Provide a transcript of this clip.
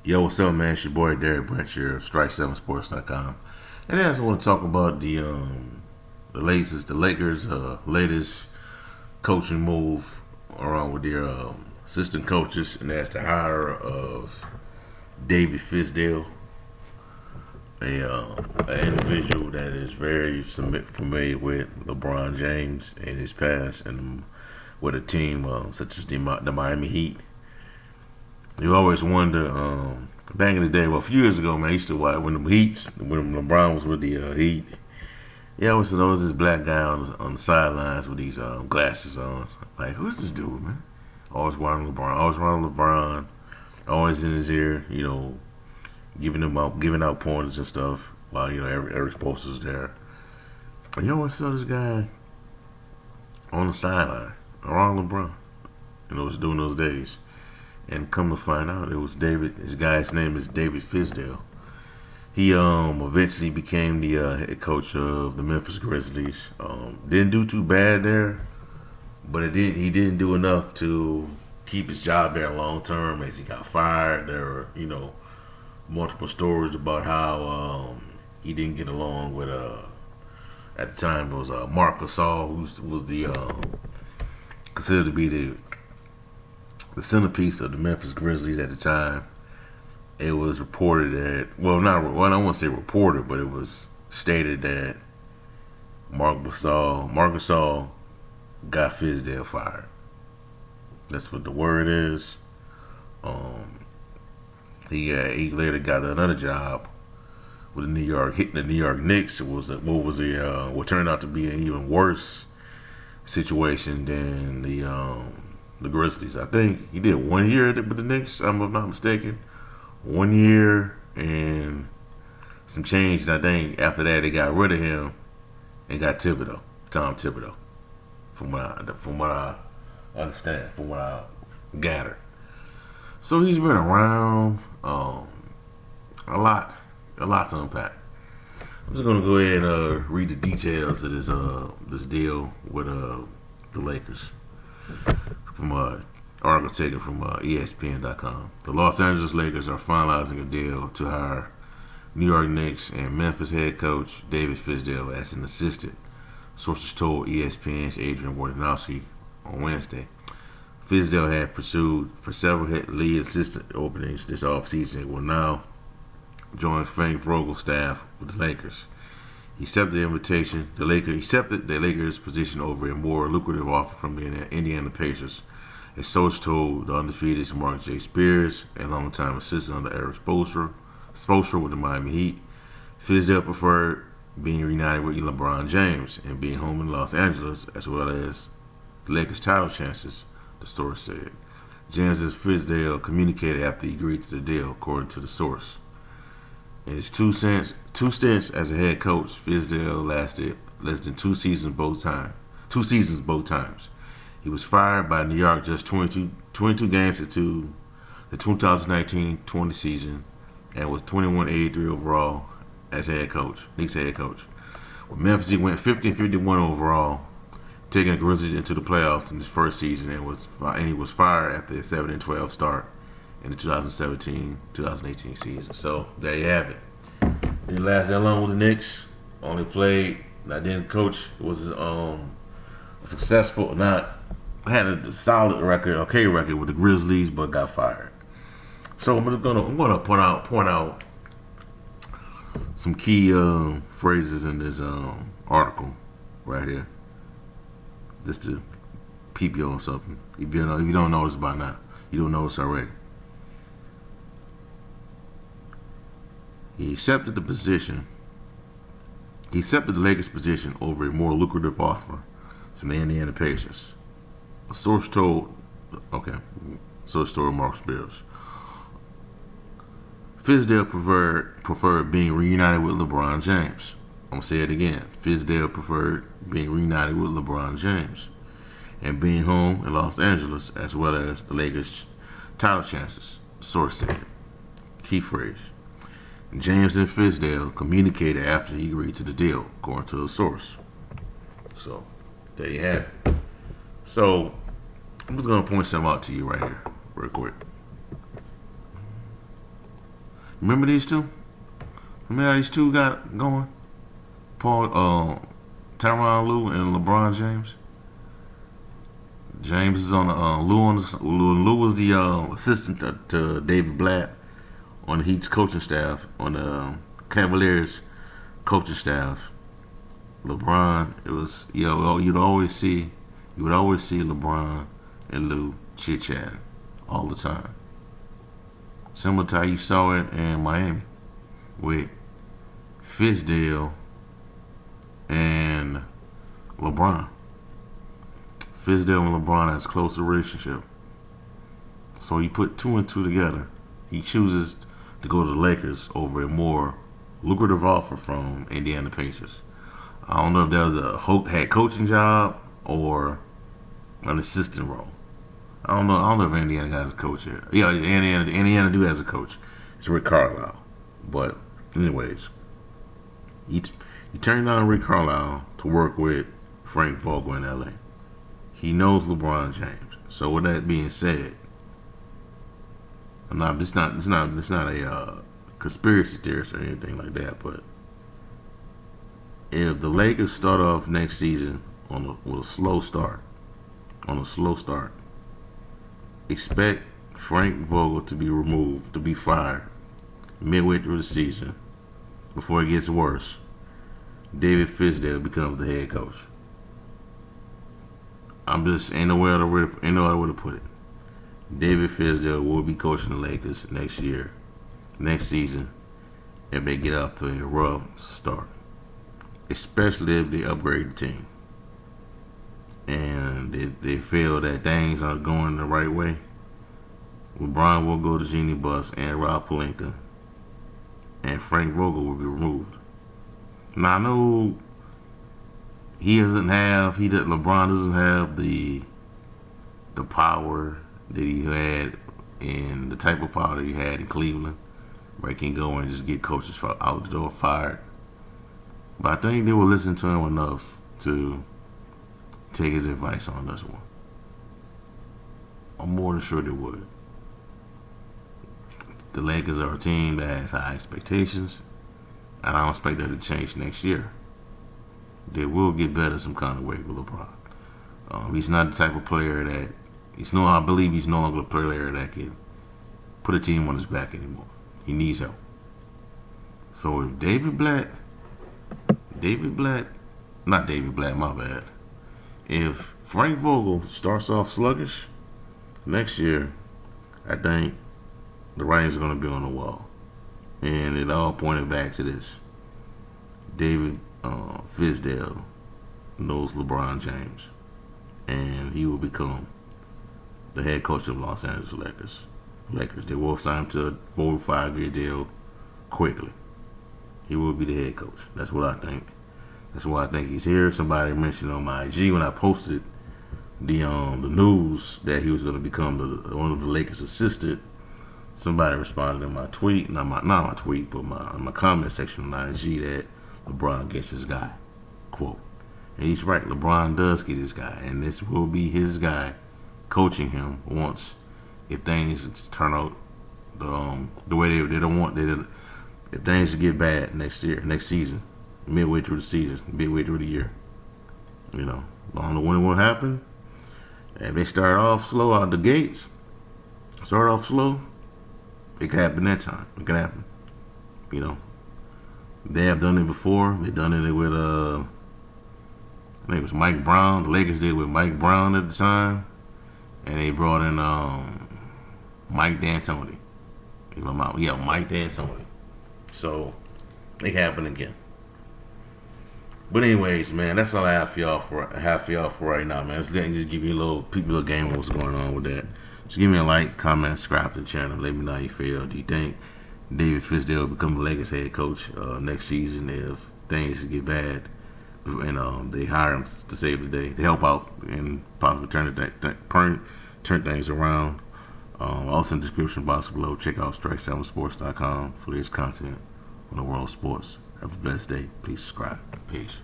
Yo, what's up, man? It's your boy Derek Branch here of Strike7Sports.com. And I just want to talk about the Lakers' latest coaching move around with their assistant coaches, and that's the hire of David Fizdale, an individual that is very familiar with LeBron James and his past, and with a team such as the Miami Heat. You always wonder, back in the day, well, a few years ago, man, I used to watch when LeBron was with the Heat. Yeah, I always noticed this black guy on the sidelines with these glasses on. Like, who's this dude, man? Always running LeBron, always in his ear, giving out pointers and stuff while Eric Spoelstra's there. And you always saw this guy on the sideline around LeBron. It was during those days. And come to find out, it was David. This guy's name is David Fizdale. He eventually became the head coach of the Memphis Grizzlies. Didn't do too bad there, but he didn't do enough to keep his job there long term. As he got fired, there were multiple stories about how he didn't get along with at the time it was Marc Gasol, who was the considered to be the centerpiece of the Memphis Grizzlies at the time. It was reported that, I don't want to say reported, but it was stated that Marc Gasol got Fizdale fired. That's what the word is. He later got another job with the New York Knicks. It was what turned out to be an even worse situation than the Grizzlies. I think he did 1 year with the Knicks, if I'm not mistaken. 1 year and some change. And I think after that they got rid of him and got Tom Thibodeau. From what I understand, from what I gathered. So he's been around a lot to unpack. I'm just gonna go ahead and read the details of this deal with the Lakers. From article taken from ESPN.com. The Los Angeles Lakers are finalizing a deal to hire New York Knicks and Memphis head coach David Fizdale as an assistant. Sources told ESPN's Adrian Wojnarowski on Wednesday. Fizdale had pursued for several lead assistant openings this offseason and will now join Frank Vogel's staff with the Lakers. He accepted the invitation. He accepted the Lakers' position over a more lucrative offer from the Indiana Pacers. A source told the undefeated Mark J. Spears, a longtime assistant under Eric Spoelstra with the Miami Heat. Fizdale preferred being reunited with LeBron James and being home in Los Angeles, as well as the Lakers' title chances, the source said. James and Fizdale communicated after he agreed to the deal, according to the source. In his two stints as a head coach, Fizdale lasted less than 2 seasons both times. He was fired by New York just 22 games into the 2019-20 season and was 21-83 overall as Knicks head coach. With Memphis, he went 50-51 overall, taking the Grizzlies into the playoffs in his first season, and he was fired after a 7-12 start in the 2017-2018 season. So there you have it. Didn't last that long with the Knicks. Only played. I didn't coach. Was successful or not. Had a solid record, okay record with the Grizzlies, but got fired. So I'm gonna point out some key phrases in this article right here, just to peep you on something. If you don't notice by now, you don't notice already. He accepted the Lakers' position over a more lucrative offer from the Indiana Pacers. A source told Mark Spears. Fizdale preferred being reunited with LeBron James. I'm going to say it again. Fizdale preferred being reunited with LeBron James and being home in Los Angeles, as well as the Lakers' title chances, the source said. Key phrase. James and Fizdale communicated after he agreed to the deal, according to the source. So, there you have it. So, I'm just going to point something out to you right here, real quick. Remember these two? Remember how these two got going? Tyronn Lue and LeBron James. James is on the Lue was the assistant to David Blatt on the Heat's coaching staff, on the Cavaliers coaching staff. LeBron, it was you would always see LeBron and Lue chit chatting all the time. Similar to how you saw it in Miami with Fizdale and LeBron. Fizdale and LeBron has a close relationship. So you put two and two together. He chooses to go to the Lakers over a more lucrative offer from Indiana Pacers. I don't know if that was a head coaching job or an assistant role. I don't know if Indiana has a coach here. Yeah, Indiana do has a coach. It's Rick Carlisle. But anyways, he turned down Rick Carlisle to work with Frank Vogel in LA. He knows LeBron James. So with that being said, it's not a conspiracy theorist or anything like that, but if the Lakers start off next season with a slow start, expect Frank Vogel to be removed, to be fired midway through the season. Before it gets worse, David Fizdale becomes the head coach. Ain't no other way to put it. David Fizdale will be coaching the Lakers next season, if they get off to a rough start, especially if they upgrade the team and they feel that things are going the right way. LeBron will go to Genie Bus and Rob Pelinka, and Frank Vogel will be removed. Now I know LeBron doesn't have the power that he had and the type of power that he had in Cleveland, where he can go and just get coaches out the door fired. But I think they will listen to him enough to take his advice on this one. I'm more than sure they would. The Lakers are a team that has high expectations, and I don't expect that to change next year. They will get better some kind of way with LeBron. He's not the type of player that I believe he's no longer a player that can put a team on his back anymore. He needs help. So if if Frank Vogel starts off sluggish next year, I think the writings are going to be on the wall. And it all pointed back to this. David Fizdale knows LeBron James, and he will become the head coach of Los Angeles Lakers. They will sign him to a 4 or 5 year deal quickly. He will be the head coach. That's what I think. That's why I think he's here. Somebody mentioned on my IG when I posted the news that he was going to become one of the Lakers' assistant. Somebody responded in my tweet, not my tweet, but my comment section on IG that LeBron gets his guy. Quote. And he's right. LeBron does get his guy, and this will be his guy coaching him once, if things turn out the way they don't want. If things get bad next season, midway through the year, I don't know when it will happen. And they start off slow out the gates. It could happen that time. It could happen. They have done it before. They've done it with I think it was Mike Brown. The Lakers did it with Mike Brown at the time, and they brought in Mike D'Antoni. Mike D'Antoni. So it can happen again. But anyways, man, that's all I have for y'all for right now, man. Let's just give you a little game of what's going on with that. Just give me a like, comment, subscribe to the channel. Let me know how you feel. Do you think David Fizdale will become the Lakers head coach next season if things get bad and they hire him to save the day, to help out and possibly turn things around? Also in the description box below, check out strike7sports.com for this content on the world of sports. Have a blessed day. Please subscribe. Peace.